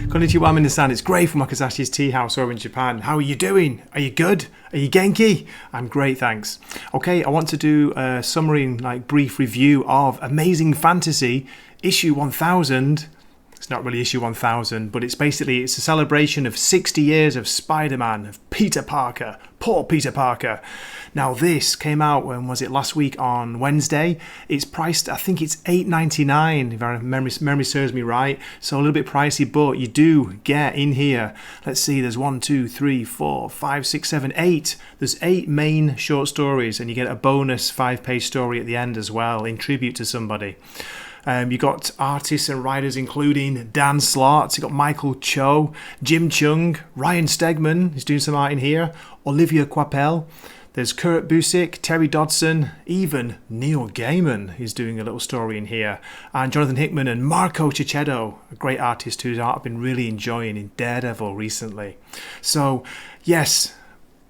Konnichiwa, minasan. It's Gray from Wakazashi's Tea House over in Japan. How are you doing? Are you good? Are you genki? I'm great, thanks. Okay, I want to do a summary, brief review of Amazing Fantasy issue 1000. It's not really issue 1000, but it's a celebration of 60 years of Spider-Man, of Peter Parker. Poor Peter Parker. Now this came out, when was it, last week on Wednesday. It's priced, I think it's $8.99 if our memory serves me right. So a little bit pricey, but you do get in here. Let's see, there's 1, 2, 3, 4, 5, 6, 7, 8. There's 8 main short stories, and you get a bonus 5-page story at the end as well, in tribute to somebody. You got artists and writers including Dan Slott, you got Michael Cho, Jim Cheung, Ryan Stegman, he's doing some art in here, Olivier Coipel, there's Busiek, Terry Dodson, even Neil Gaiman is doing a little story in here, and Jonathan Hickman and Marco Checchetto, a great artist whose art I've been really enjoying in Daredevil recently. So, yes,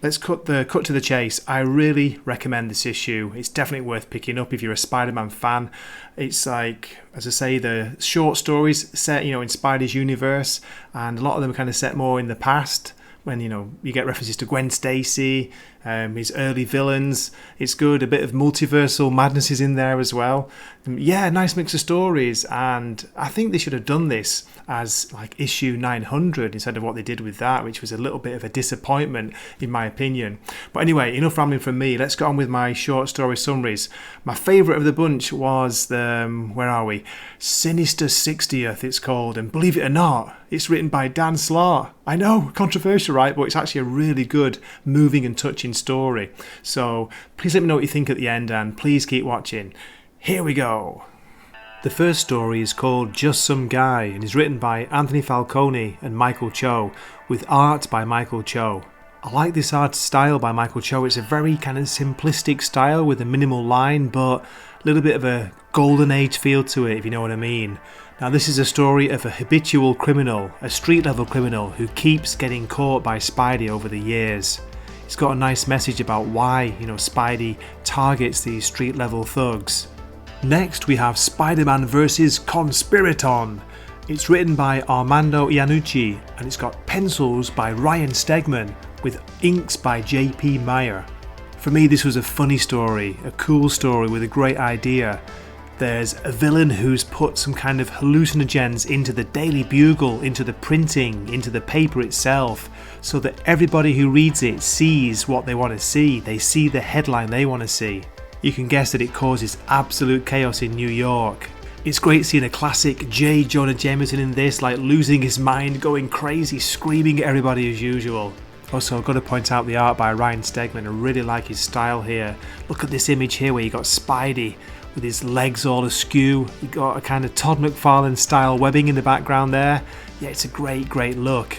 let's cut to the chase. I really recommend this issue. It's definitely worth picking up if you're a Spider-Man fan. It's like, as I say, the short stories set, in Spidey's universe, and a lot of them are kind of set more in the past, when, you get references to Gwen Stacy, his early villains. It's good. A bit of multiversal madness is in there as well. Yeah, nice mix of stories, and I think they should have done this as issue 900 instead of what they did with that, which was a little bit of a disappointment in my opinion. But anyway, enough rambling from me. Let's get on with my short story summaries. My favourite of the bunch was where are we? Sinister 60th it's called, and believe it or not, it's written by Dan Slott. I know, controversial, right? But it's actually a really good, moving and touching story. So please let me know what you think at the end, and please keep watching. Here we go. The first story is called Just Some Guy and is written by Anthony Falcone and Michael Cho, with art by Michael Cho. I like this art style by Michael Cho. It's a very kind of simplistic style with a minimal line, but a little bit of a golden age feel to it, if you know what I mean. Now this is a story of a habitual criminal, a street level criminal who keeps getting caught by Spidey over the years. It's got a nice message about why, Spidey targets these street level thugs. Next we have Spider-Man vs. Conspiraton. It's written by Armando Iannucci, and it's got pencils by Ryan Stegman with inks by J.P. Meyer. For me this was a funny story, a cool story with a great idea. There's a villain who's put some kind of hallucinogens into the Daily Bugle, into the printing, into the paper itself, so that everybody who reads it sees what they want to see. They see the headline they want to see. You can guess that it causes absolute chaos in New York. It's great seeing a classic J. Jonah Jameson in this, losing his mind, going crazy, screaming at everybody as usual. Also, I've got to point out the art by Ryan Stegman. I really like his style here. Look at this image here where you got Spidey with his legs all askew. You got a kind of Todd McFarlane style webbing in the background there. Yeah, it's a great look.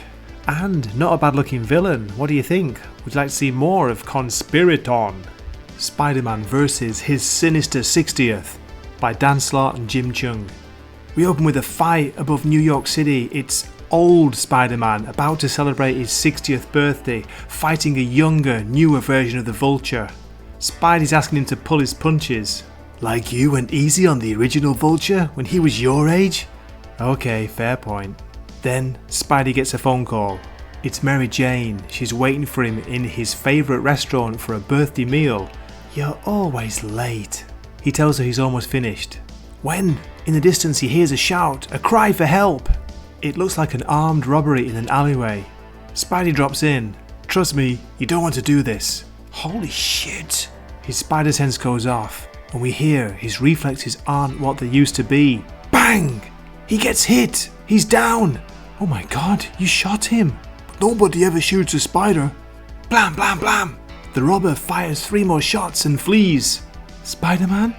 And not a bad looking villain. What do you think? Would you like to see more of Conspiraton? Spider-Man vs. His Sinister 60th by Dan Slott and Jim Cheung. We open with a fight above New York City. It's old Spider-Man about to celebrate his 60th birthday, fighting a younger, newer version of the Vulture. Spidey's asking him to pull his punches. Like you went easy on the original Vulture when he was your age? Okay, fair point. Then Spidey gets a phone call. It's Mary Jane. She's waiting for him in his favourite restaurant for a birthday meal. You're always late. He tells her he's almost finished. When, in the distance, he hears a shout, a cry for help. It looks like an armed robbery in an alleyway. Spidey drops in. Trust me, you don't want to do this. Holy shit. His spider sense goes off, and we hear his reflexes aren't what they used to be. Bang! He gets hit. He's down. Oh my god, you shot him. Nobody ever shoots a spider. Blam, blam, blam. The robber fires 3 more shots and flees. Spider-Man?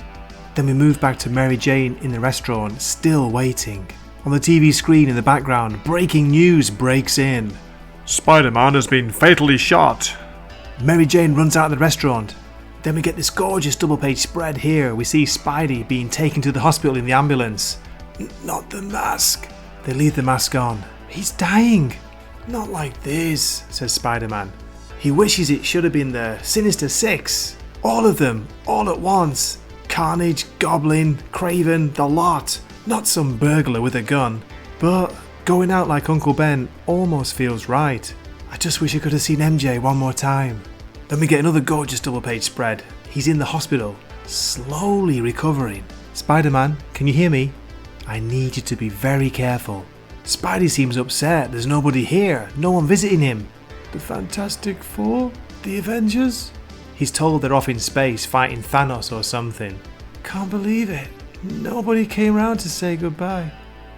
Then we move back to Mary Jane in the restaurant, still waiting. On the TV screen in the background, breaking news breaks in. Spider-Man has been fatally shot. Mary Jane runs out of the restaurant. Then we get this gorgeous double-page spread here. We see Spidey being taken to the hospital in the ambulance. Not the mask. They leave the mask on. He's dying. Not like this, says Spider-Man. He wishes it should have been the Sinister Six. All of them, all at once. Carnage, Goblin, Craven, the lot. Not some burglar with a gun. But Going out like Uncle Ben almost feels right. I just wish I could have seen MJ one more time. Then we get another gorgeous double-page spread. He's in the hospital, slowly recovering. Spider-Man, can you hear me? I need you to be very careful. Spidey seems upset. There's nobody here. No one visiting him. The Fantastic Four? The Avengers? He's told they're off in space fighting Thanos or something. Can't believe it. Nobody came round to say goodbye.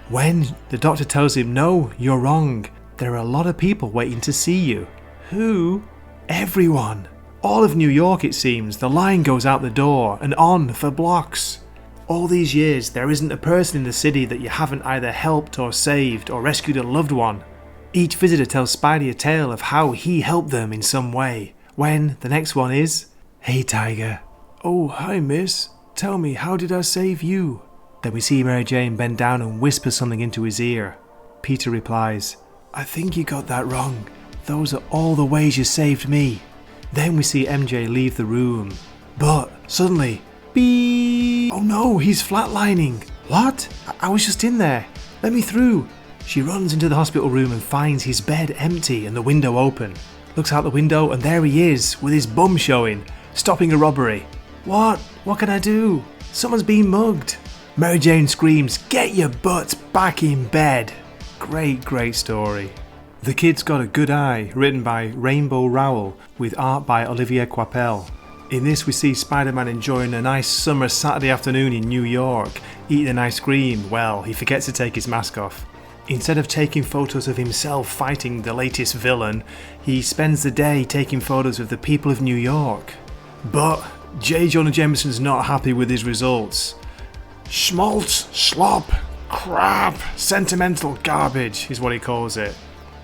When the doctor tells him, no, you're wrong. There are a lot of people waiting to see you. Who? Everyone. All of New York, it seems. The line goes out the door and on for blocks. All these years, there isn't a person in the city that you haven't either helped or saved or rescued a loved one. Each visitor tells Spidey a tale of how he helped them in some way. When the next one is, hey Tiger. Oh, hi miss. Tell me, how did I save you? Then we see Mary Jane bend down and whisper something into his ear. Peter replies, I think you got that wrong. Those are all the ways you saved me. Then we see MJ leave the room. But suddenly, beep! Oh no, he's flatlining. What? I was just in there. Let me through. She runs into the hospital room and finds his bed empty and the window open. Looks out the window and there he is with his bum showing, stopping a robbery. What? What can I do? Someone's being mugged. Mary Jane screams, get your butts back in bed. Great story. The Kid's Got a Good Eye, written by Rainbow Rowell, with art by Olivier Coipel. In this we see Spider-Man enjoying a nice summer Saturday afternoon in New York, eating an ice cream. Well, he forgets to take his mask off. Instead of taking photos of himself fighting the latest villain, he spends the day taking photos of the people of New York. But J. Jonah Jameson's not happy with his results. Schmaltz, slop, crap, sentimental garbage is what he calls it.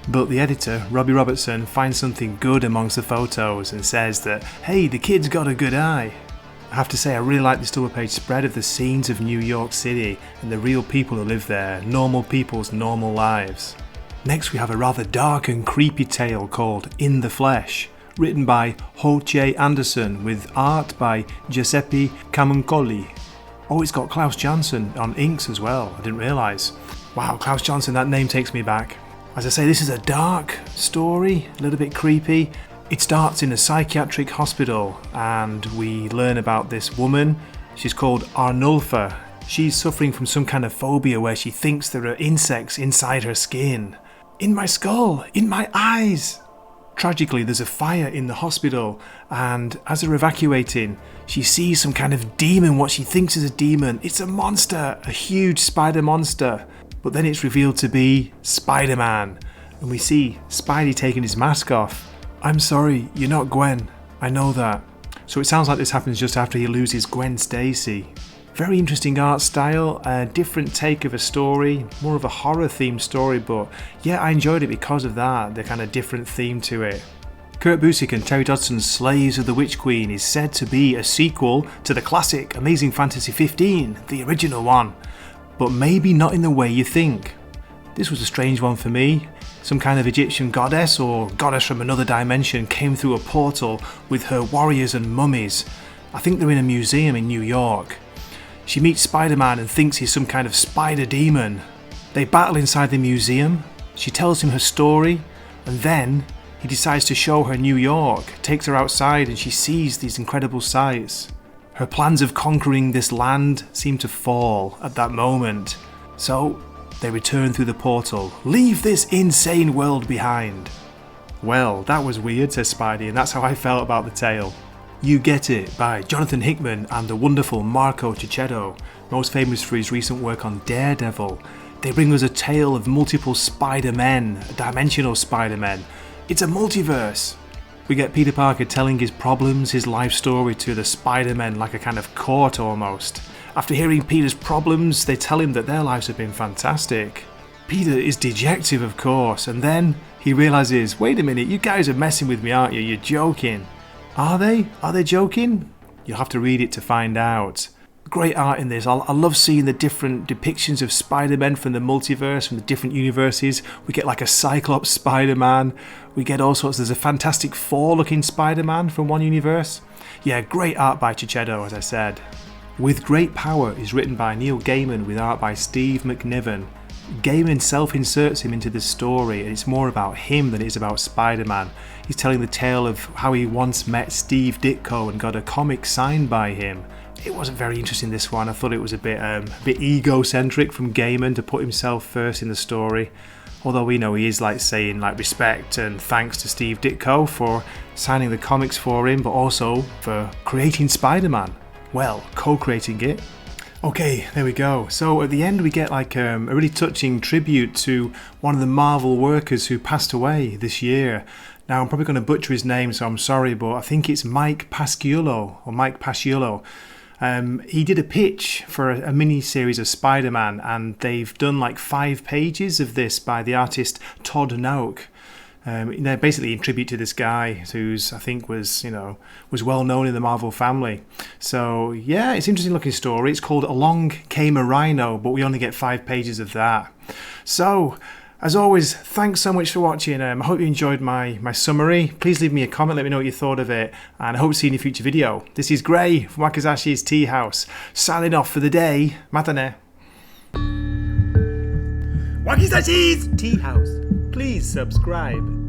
But the editor, Robbie Robertson, finds something good amongst the photos and says that, hey, the kid's got a good eye. I have to say I really like this double-page spread of the scenes of New York City and the real people who live there, normal people's normal lives. Next we have a rather dark and creepy tale called In the Flesh, written by Ho-Che Anderson with art by Giuseppe Camuncoli. Oh, it's got Klaus Janson on inks as well, I didn't realise. Wow, Klaus Janson, that name takes me back. As I say, this is a dark story, a little bit creepy. It starts in a psychiatric hospital and we learn about this woman. She's called Arnulfa. She's suffering from some kind of phobia where she thinks there are insects inside her skin. In my skull, in my eyes. Tragically, there's a fire in the hospital and as they're evacuating, she sees some kind of demon, what she thinks is a demon. It's a monster, a huge spider monster. But then it's revealed to be Spider-Man. And we see Spidey taking his mask off. I'm sorry, you're not Gwen. I know that. So it sounds like this happens just after he loses Gwen Stacy. Very interesting art style, a different take of a story, more of a horror themed story, but yeah, I enjoyed it because of that, the kind of different theme to it. Kurt Busiek and Terry Dodson's Slaves of the Witch Queen is said to be a sequel to the classic Amazing Fantasy 15, the original one, but maybe not in the way you think. This was a strange one for me. Some kind of Egyptian goddess or goddess from another dimension came through a portal with her warriors and mummies. I think they're in a museum in New York. She meets Spider-Man and thinks he's some kind of spider demon. They battle inside the museum. She tells him her story and then he decides to show her New York, takes her outside and she sees these incredible sights. Her plans of conquering this land seem to fall at that moment. So they return through the portal. Leave this insane world behind. Well, that was weird, says Spidey, and that's how I felt about the tale. You Get It by Jonathan Hickman and the wonderful Marco Checchetto, most famous for his recent work on Daredevil. They bring us a tale of multiple Spider-Men, dimensional Spider-Men. It's a multiverse. We get Peter Parker telling his problems, his life story to the Spider-Men like a kind of court almost. After hearing Peter's problems, they tell him that their lives have been fantastic. Peter is dejected, of course, and then he realises, wait a minute, you guys are messing with me, aren't you? You're joking. Are they? Are they joking? You'll have to read it to find out. Great art in this. I love seeing the different depictions of Spider-Men from the multiverse, from the different universes. We get like a Cyclops Spider-Man. We get all sorts. There's a Fantastic Four looking Spider-Man from one universe. Yeah, great art by Checchetto, as I said. With Great Power is written by Neil Gaiman with art by Steve McNiven. Gaiman self-inserts him into the story, and it's more about him than it is about Spider-Man. He's telling the tale of how he once met Steve Ditko and got a comic signed by him. It wasn't very interesting, this one. I thought it was a bit egocentric from Gaiman to put himself first in the story. Although we know he is saying respect and thanks to Steve Ditko for signing the comics for him, but also for creating Spider-Man. Well, co-creating it. Okay, there we go. So at the end we get a really touching tribute to one of the Marvel workers who passed away this year. Now I'm probably going to butcher his name, so I'm sorry, but I think it's Mike Pasciullo. He did a pitch for a mini-series of Spider-Man, and they've done 5 pages of this by the artist Todd Nauck. They're basically in tribute to this guy who's, I think, was well known in the Marvel family. So yeah, it's an interesting looking story. It's called Along Came a Rhino, but we only get 5 pages of that. So, as always, thanks so much for watching. I hope you enjoyed my summary. Please leave me a comment, let me know what you thought of it, and I hope to see you in a future video. This is Gray from Wakizashi's Tea House, signing off for the day. Matane. Wakizashi's Tea House. Please subscribe.